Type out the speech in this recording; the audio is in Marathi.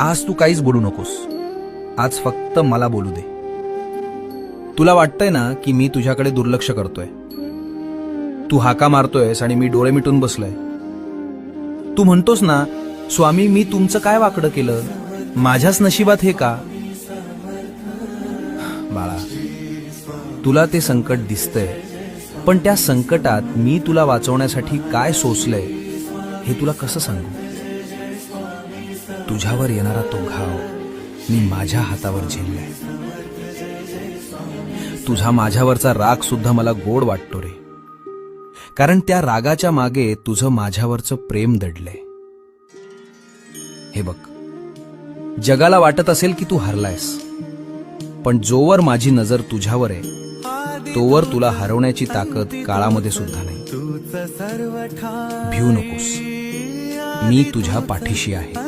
आज तू काहीच बोलू नकोस. आज फक्त मला बोलू दे. तुला वाटतंय ना की मी तुझ्याकडे दुर्लक्ष करतोय. तू हाका मारतोयस आणि मी डोळे मिटून बसलोय. तू म्हणतोस ना, स्वामी मी तुमचं काय वाकडं केलं, माझ्याच नशिबात हे का. बाळा, तुला ते संकट दिसतंय, पण त्या संकटात मी तुला वाचवण्यासाठी काय सोसलंय हे तुला कसं सांगू. तुझ्यावर येणारा तो घाव मी माझ्या हातावर झेललाय. तुझा माझ्यावरचा राग सुद्धा मला गोड वाटतो रे, कारण त्या रागाच्या मागे तुझं माझ्यावरचं प्रेम दडलंय. हे बघ, जगाला वाटत असेल की तू हरलायस, पण जोवर माझी नजर तुझ्यावर आहे तोवर तुला हरवण्याची ताकद काळामध्ये सुद्धा नाही. भिऊ नकोस, मी तुझ्या पाठीशी आहे.